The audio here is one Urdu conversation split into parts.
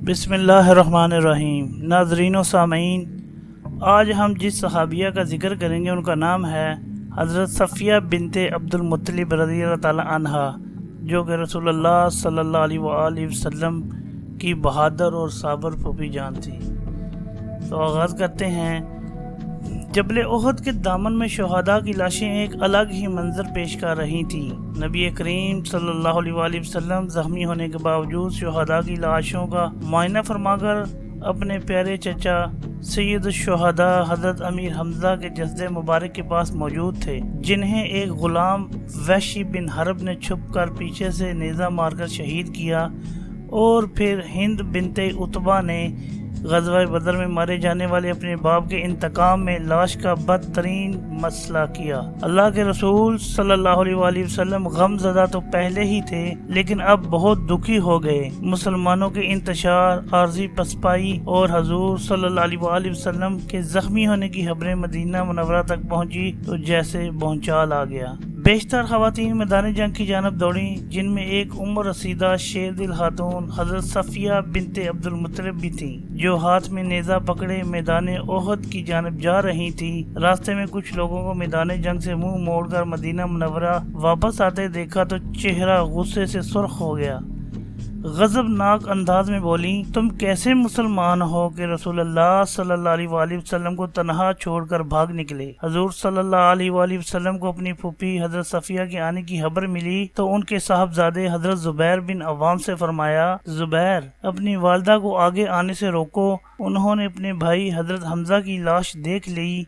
بسم اللہ الرحمن الرحیم۔ ناظرین و سامعین، آج ہم جس صحابیہ کا ذکر کریں گے ان کا نام ہے حضرت صفیہ بنت عبد المطلب رضی اللہ تعالی عنہا، جو کہ رسول اللہ صلی اللہ علیہ وآلہ وسلم کی بہادر اور صابر پھوپھی جان تھی۔ تو آغاز کرتے ہیں۔ جبل احد کے دامن میں شہداء کی لاشیں ایک الگ ہی منظر پیش کر رہی تھیں۔ نبی کریم صلی اللہ علیہ وآلہ وسلم زخمی ہونے کے باوجود شہداء کی لاشوں کا معائنہ فرما کر اپنے پیارے چچا سید الشہداء حضرت امیر حمزہ کے جسد مبارک کے پاس موجود تھے، جنہیں ایک غلام وحشی بن حرب نے چھپ کر پیچھے سے نیزہ مار کر شہید کیا، اور پھر ہند بنت عتبہ نے غزوہ بدر میں مارے جانے والے اپنے باپ کے انتقام میں لاش کا بدترین مسئلہ کیا۔ اللہ کے رسول صلی اللہ علیہ وآلہ وسلم غم زدہ تو پہلے ہی تھے، لیکن اب بہت دکھی ہو گئے۔ مسلمانوں کے انتشار، عارضی پسپائی اور حضور صلی اللہ علیہ وآلہ وسلم کے زخمی ہونے کی خبریں مدینہ منورہ تک پہنچی تو جیسے بھونچال آ گیا۔ بیشتر خواتین میدان جنگ کی جانب دوڑیں، جن میں ایک عمر رسیدہ شیر دل خاتون حضرت صفیہ بنت عبد المطلب بھی تھیں، جو ہاتھ میں نیزہ پکڑے میدان احد کی جانب جا رہی تھی۔ راستے میں کچھ لوگوں کو میدان جنگ سے منہ موڑ کر مدینہ منورہ واپس آتے دیکھا تو چہرہ غصے سے سرخ ہو گیا۔ غضبناک انداز میں بولی، تم کیسے مسلمان ہو کہ رسول اللہ صلی اللہ علیہ وآلہ وسلم کو تنہا چھوڑ کر بھاگ نکلے؟ حضور صلی اللہ علیہ وآلہ وسلم کو اپنی پھوپھی حضرت صفیہ کے آنے کی خبر ملی تو ان کے صاحبزادے حضرت زبیر بن عوام سے فرمایا، زبیر، اپنی والدہ کو آگے آنے سے روکو۔ انہوں نے اپنے بھائی حضرت حمزہ کی لاش دیکھ لی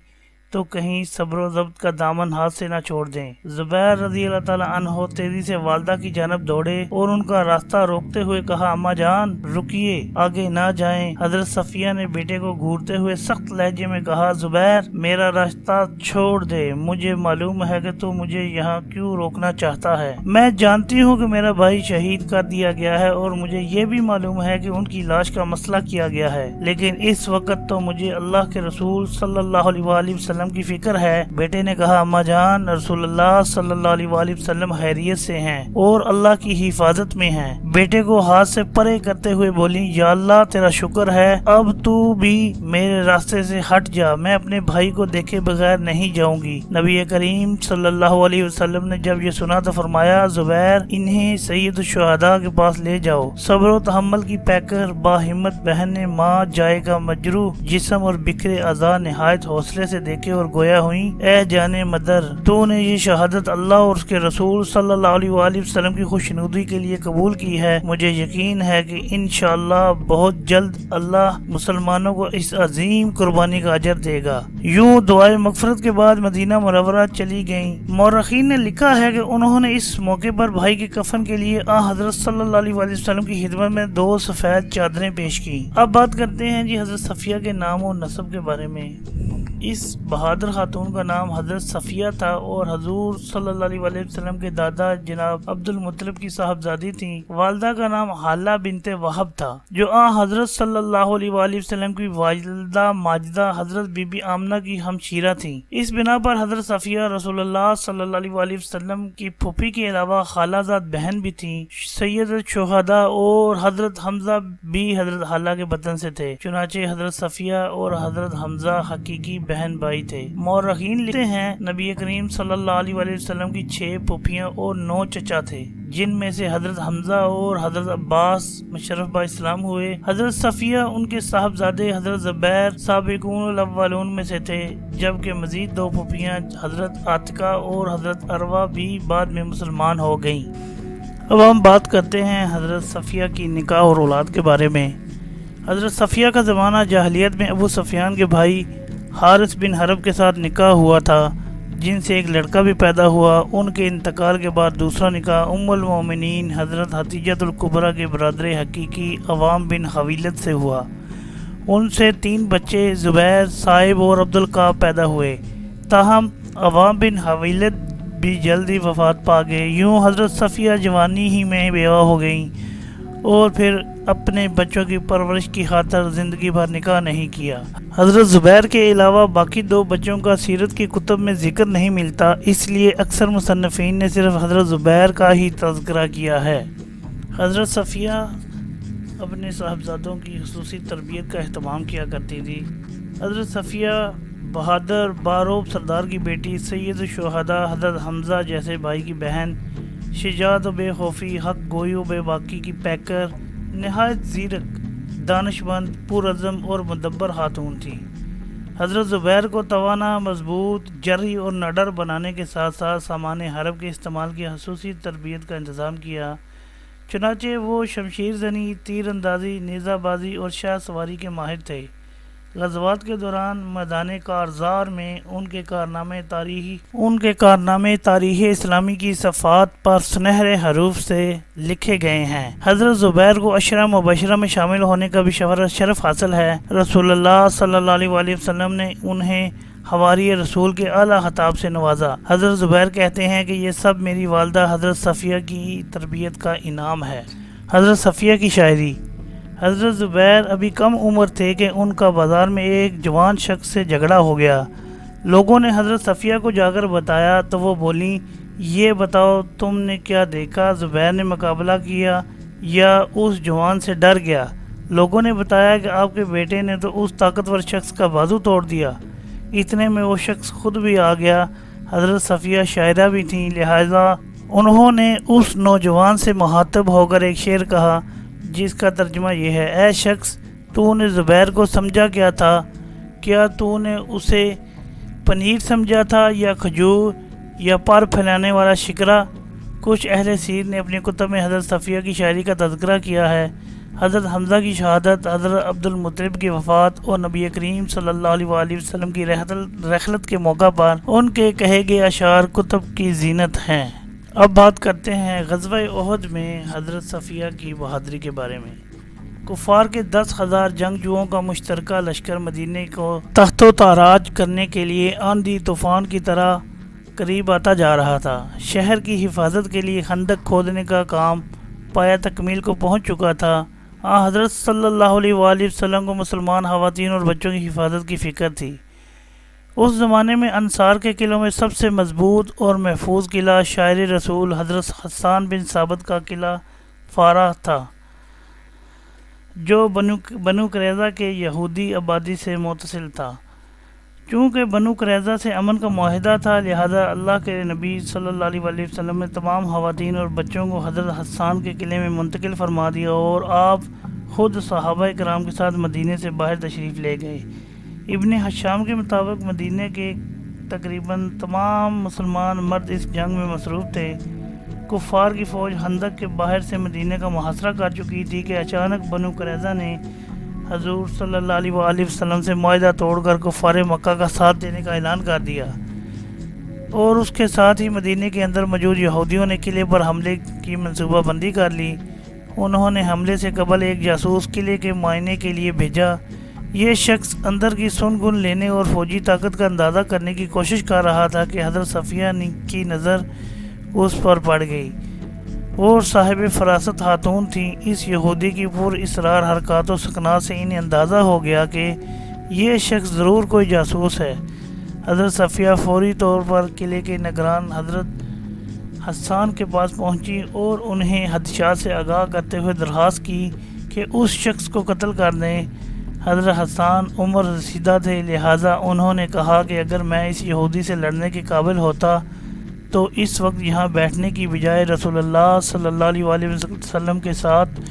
تو کہیں صبر و ضبط کا دامن ہاتھ سے نہ چھوڑ دیں۔ زبیر رضی اللہ تعالی عنہ تیزی سے والدہ کی جانب دوڑے اور ان کا راستہ روکتے ہوئے کہا، اماں جان رکیے، آگے نہ جائیں۔ حضرت صفیہ نے بیٹے کو گھورتے ہوئے سخت لہجے میں کہا، زبیر، میرا راستہ چھوڑ دے، مجھے معلوم ہے کہ تو مجھے یہاں کیوں روکنا چاہتا ہے۔ میں جانتی ہوں کہ میرا بھائی شہید کر دیا گیا ہے اور مجھے یہ بھی معلوم ہے کہ ان کی لاش کا مسئلہ کیا گیا ہے، لیکن اس وقت تو مجھے اللہ کے رسول صلی اللہ علیہ وآلہ وسلم کی فکر ہے۔ بیٹے نے کہا، اماں جان، رسول اللہ صلی اللہ علیہ وآلہ وسلم خیریت سے ہیں اور اللہ کی حفاظت میں ہیں۔ بیٹے کو ہاتھ سے پرے کرتے ہوئے بولی، یا اللہ تیرا شکر ہے، اب تو بھی میرے راستے سے ہٹ جا، میں اپنے بھائی کو دیکھے بغیر نہیں جاؤں گی۔ نبی کریم صلی اللہ علیہ وسلم نے جب یہ سنا تو فرمایا، زبیر، انہیں سید الشہداء کے پاس لے جاؤ۔ صبر و تحمل کی پیکر باہمت بہن نے ماں جائے کا مجروح جسم اور بکھرے اعضاء نہایت حوصلے سے دیکھے اور گویا ہوئی، اے جانے مدر، تو نے یہ شہادت اللہ اور اس کے رسول صلی اللہ علیہ وآلہ وسلم کی خوشنودی کے لیے قبول کی ہے۔ مجھے یقین ہے کہ انشاءاللہ بہت جلد اللہ مسلمانوں کو اس عظیم قربانی کا اجر دے گا۔ یوں دعائے مغفرت کے بعد مدینہ منورہ چلی گئیں۔ مورخین نے لکھا ہے کہ انہوں نے اس موقع پر بھائی کے کفن کے لیے حضرت صلی اللہ علیہ وآلہ وسلم کی خدمت میں 2 سفید چادریں پیش کی۔ اب بات کرتے ہیں حضرت صفیہ کے نام و نسب کے بارے میں۔ اس بہادر خاتون کا نام حضرت صفیہ تھا اور حضور صلی اللہ علیہ وآلہ وسلم کے دادا جناب عبد المطلب کی صاحبزادی تھیں۔ والدہ کا نام حالہ بنت وہب تھا، جو حضرت صلی اللہ علیہ وآلہ وسلم کی والدہ ماجدہ حضرت بی بی آمنہ کی ہمشیرہ تھیں۔ اس بنا پر حضرت صفیہ رسول اللہ صلی اللہ علیہ وآلہ وسلم کی پھوپھی کے علاوہ خالہ زاد بہن بھی تھیں۔ سید الشہداء اور حضرت حمزہ بھی حضرت حالہ کے بطن سے تھے، چنانچہ حضرت صفیہ اور حضرت حمزہ حقیقی بہن بھائی تھے۔ مورخین لکھتے ہیں، نبی کریم صلی اللہ علیہ وآلہ وسلم کی 6 پھوپھیاں اور 9 چچا تھے، جن میں سے حضرت حمزہ اور حضرت عباس مشرف با اسلام ہوئے۔ حضرت صفیہ ان کے صاحبزادے حضرت زبیر سابقون الاولون میں سے تھے، جبکہ مزید 2 پھوپھیاں حضرت عاتقہ اور حضرت عروہ بھی بعد میں مسلمان ہو گئیں۔ اب ہم بات کرتے ہیں حضرت صفیہ کی نکاح اور اولاد کے بارے میں۔ حضرت صفیہ کا زمانہ جاہلیت میں ابو سفیان کے بھائی حارث بن حرب کے ساتھ نکاح ہوا تھا، جن سے ایک لڑکا بھی پیدا ہوا۔ ان کے انتقال کے بعد دوسرا نکاح ام المومنین حضرت حتیجۃ الکبریٰ کے برادر حقیقی عوام بن خویلد سے ہوا۔ ان سے 3 بچے زبیر، صائب اور عبدالقاب پیدا ہوئے، تاہم عوام بن خویلد بھی جلدی وفات پا گئے۔ یوں حضرت صفیہ جوانی ہی میں بیوہ ہو گئیں اور پھر اپنے بچوں کی پرورش کی خاطر زندگی بھر نکاح نہیں کیا۔ حضرت زبیر کے علاوہ باقی 2 بچوں کا سیرت کی کتب میں ذکر نہیں ملتا، اس لیے اکثر مصنفین نے صرف حضرت زبیر کا ہی تذکرہ کیا ہے۔ حضرت صفیہ اپنے صاحبزادوں کی خصوصی تربیت کا اہتمام کیا کرتی تھی۔ حضرت صفیہ بہادر باروب سردار کی بیٹی، سید الشہداء حضرت حمزہ جیسے بھائی کی بہن، شجاعت و بے خوفی، حق گوئی و بے باکی کی پیکر، نہایت زیرک، دانشمند، پرعزم اور مدبر خاتون تھی۔ حضرت زبیر کو توانا، مضبوط، جرح اور نڈر بنانے کے ساتھ ساتھ سامان حرب کے استعمال کی خصوصی تربیت کا انتظام کیا۔ چنانچہ وہ شمشیر زنی، تیر اندازی، نیزہ بازی اور شاہ سواری کے ماہر تھے۔ غزوات کے دوران میدان کارزار میں ان کے کارنامے تاریخ اسلامی کی صفحات پر سنہرے حروف سے لکھے گئے ہیں۔ حضرت زبیر کو عشرہ مبشرہ میں شامل ہونے کا بھی شرف حاصل ہے۔ رسول اللہ صلی اللہ علیہ وآلہ وسلم نے انہیں حواری رسول کے اعلیٰ خطاب سے نوازا۔ حضرت زبیر کہتے ہیں کہ یہ سب میری والدہ حضرت صفیہ کی تربیت کا انعام ہے۔ حضرت صفیہ کی شاعری۔ حضرت زبیر ابھی کم عمر تھے کہ ان کا بازار میں ایک جوان شخص سے جھگڑا ہو گیا۔ لوگوں نے حضرت صفیہ کو جا کر بتایا تو وہ بولیں، یہ بتاؤ تم نے کیا دیکھا؟ زبیر نے مقابلہ کیا یا اس جوان سے ڈر گیا؟ لوگوں نے بتایا کہ آپ کے بیٹے نے تو اس طاقتور شخص کا بازو توڑ دیا۔ اتنے میں وہ شخص خود بھی آ گیا۔ حضرت صفیہ شاعرہ بھی تھیں، لہٰذا انہوں نے اس نوجوان سے مخاطب ہو کر ایک شعر کہا جس کا ترجمہ یہ ہے: اے شخص، تو نے زبیر کو سمجھا کیا تھا؟ کیا تو نے اسے پنیر سمجھا تھا یا کھجور یا پر پھیلانے والا شکرا؟ کچھ اہل سیر نے اپنی کتب میں حضرت صفیہ کی شاعری کا تذکرہ کیا ہے۔ حضرت حمزہ کی شہادت، حضرت عبدالمطلب کی وفات اور نبی کریم صلی اللہ علیہ وآلہ وسلم کی رحلت کے موقع پر ان کے کہے گئے اشعار کتب کی زینت ہیں۔ اب بات کرتے ہیں غزوہ احد میں حضرت صفیہ کی بہادری کے بارے میں۔ کفار کے 10,000 جنگجوؤں کا مشترکہ لشکر مدینے کو تخت و تاراج کرنے کے لیے آندھی طوفان کی طرح قریب آتا جا رہا تھا۔ شہر کی حفاظت کے لیے خندق کھودنے کا کام پایا تکمیل کو پہنچ چکا تھا۔ حضرت صلی اللہ علیہ وآلہ وسلم کو مسلمان خواتین اور بچوں کی حفاظت کی فکر تھی۔ اس زمانے میں انصار کے قلعوں میں سب سے مضبوط اور محفوظ قلعہ شاعر رسول حضرت حسان بن ثابت کا قلعہ فارہ تھا، جو بنو قریظہ کے یہودی آبادی سے متصل تھا۔ چونکہ بنو قریظہ سے امن کا معاہدہ تھا، لہذا اللہ کے نبی صلی اللہ علیہ وآلہ وسلم نے تمام خواتین اور بچوں کو حضرت حسان کے قلعے میں منتقل فرما دیا اور آپ خود صحابہ کرام کے ساتھ مدینے سے باہر تشریف لے گئے۔ ابن حشام کے مطابق مدینہ کے تقریباً تمام مسلمان مرد اس جنگ میں مصروف تھے۔ کفار کی فوج خندق کے باہر سے مدینہ کا محاصرہ کر چکی تھی کہ اچانک بنو قریظہ نے حضور صلی اللہ علیہ وآلہ وسلم سے معاہدہ توڑ کر کفار مکہ کا ساتھ دینے کا اعلان کر دیا، اور اس کے ساتھ ہی مدینہ کے اندر موجود یہودیوں نے قلعے پر حملے کی منصوبہ بندی کر لی۔ انہوں نے حملے سے قبل ایک جاسوس قلعے کے معائنے کے لیے بھیجا۔ یہ شخص اندر کی سن گن لینے اور فوجی طاقت کا اندازہ کرنے کی کوشش کر رہا تھا کہ حضرت صفیہ کی نظر اس پر پڑ گئی۔ وہ صاحب فراست خاتون تھیں۔ اس یہودی کی پر اسرار حرکات و سکنات سے انہیں اندازہ ہو گیا کہ یہ شخص ضرور کوئی جاسوس ہے۔ حضرت صفیہ فوری طور پر قلعے کے نگران حضرت حسان کے پاس پہنچی اور انہیں خدشات سے آگاہ کرتے ہوئے درخواست کی کہ اس شخص کو قتل کر دیں۔ حضرت حسان عمر رسیدہ تھے، لہٰذا انہوں نے کہا کہ اگر میں اس یہودی سے لڑنے کے قابل ہوتا تو اس وقت یہاں بیٹھنے کی بجائے رسول اللہ صلی اللہ علیہ وآلہ وسلم کے ساتھ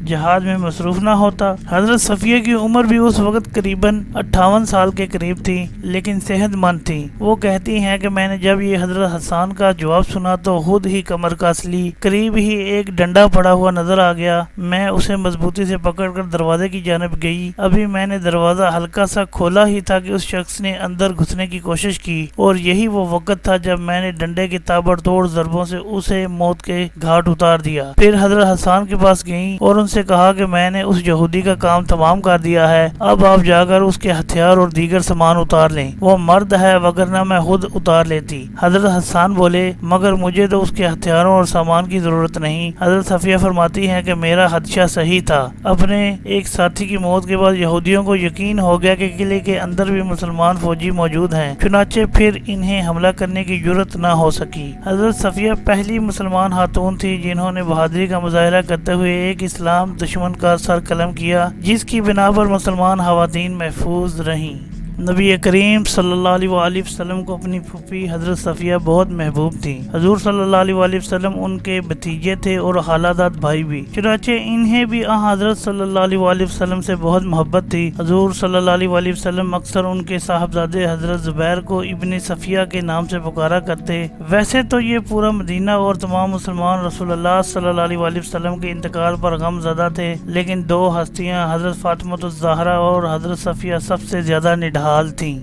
جہاد میں مصروف نہ ہوتا۔ حضرت صفیہ کی عمر بھی اس وقت قریباً 58 سال کے قریب تھی، لیکن صحت مند تھی۔ وہ کہتی ہیں کہ میں نے جب یہ حضرت حسان کا جواب سنا تو خود ہی کمر کس لی۔ قریب ہی ایک ڈنڈا پڑا ہوا نظر آ گیا۔ میں اسے مضبوطی سے پکڑ کر دروازے کی جانب گئی۔ ابھی میں نے دروازہ ہلکا سا کھولا ہی تھا کہ اس شخص نے اندر گھسنے کی کوشش کی، اور یہی وہ وقت تھا جب میں نے ڈنڈے کی تابڑ توڑ ضربوں سے اسے موت کے گھاٹ اتار دیا۔ پھر حضرت حسان کے پاس گئیں اور ان سے کہا کہ میں نے اس یہودی کا کام تمام کر دیا ہے، اب آپ جا کر اس کے ہتھیار اور دیگر سامان اتار لیں۔ وہ مرد ہے، وگرنہ میں خود اتار لیتی۔ حضرت حسان بولے، مگر مجھے تو اس کے ہتھیاروں اور سامان کی ضرورت نہیں۔ حضرت صفیہ فرماتی ہیں کہ میرا خدشہ صحیح تھا۔ اپنے ایک ساتھی کی موت کے بعد یہودیوں کو یقین ہو گیا کہ قلعے کے اندر بھی مسلمان فوجی موجود ہیں، چنانچہ پھر انہیں حملہ کرنے کی جرأت نہ ہو سکی۔ حضرت صفیہ پہلی مسلمان خاتون تھی جنہوں نے بہادری کا مظاہرہ کرتے ہوئے ایک اسلام نام دشمن کا سر قلم کیا، جس کی بنا پر مسلمان خواتین محفوظ رہیں۔ نبی کریم صلی اللہ علیہ وآلہ وسلم کو اپنی پھوپھی حضرت صفیہ بہت محبوب تھی۔ حضور صلی اللہ علیہ وآلہ وسلم ان کے بھتیجے تھے اور خالہ داد بھائی بھی، چنانچہ انہیں بھی حضرت صلی اللہ علیہ وآلہ وسلم سے بہت محبت تھی۔ حضور صلی اللہ علیہ وآلہ وسلم اکثر ان کے صاحبزادے حضرت زبیر کو ابن صفیہ کے نام سے پکارا کرتے۔ ویسے تو یہ پورا مدینہ اور تمام مسلمان رسول اللہ صلی اللہ علیہ وآلہ وسلم کے انتقال پر غم زدہ تھے، لیکن دو ہستیاں حضرت فاطمہ الزہرا اور حضرت صفیہ سب سے زیادہ نڈھال تھیں۔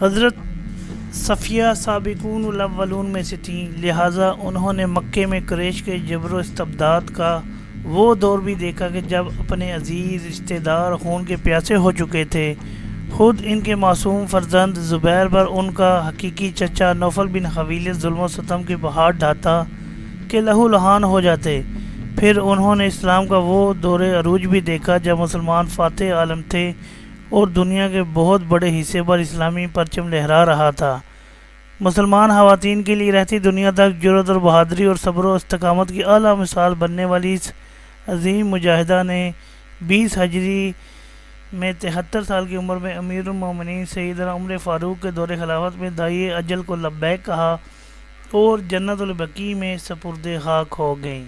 حضرت صفیہ سابقون الاولون میں سے تھیں، لہٰذا انہوں نے مکے میں قریش کے جبر و استبداد کا وہ دور بھی دیکھا کہ جب اپنے عزیز رشتہ دار خون کے پیاسے ہو چکے تھے۔ خود ان کے معصوم فرزند زبیر پر ان کا حقیقی چچا نوفل بن خویلد ظلم و ستم کے پہاڑ ڈھاتا کہ لہو لہان ہو جاتے۔ پھر انہوں نے اسلام کا وہ دور عروج بھی دیکھا جب مسلمان فاتح عالم تھے اور دنیا کے بہت بڑے حصے پر اسلامی پرچم لہرا رہا تھا۔ مسلمان خواتین کے لیے رہتی دنیا تک جرأت اور بہادری اور صبر و استقامت کی اعلیٰ مثال بننے والی اس عظیم مجاہدہ نے 20 ہجری میں 73 سال کی عمر میں امیر المومنین سیدنا عمر فاروق کے دور خلافت میں داعیِ اجل کو لبیک کہا اور جنت البقیع میں سپرد خاک ہو گئیں۔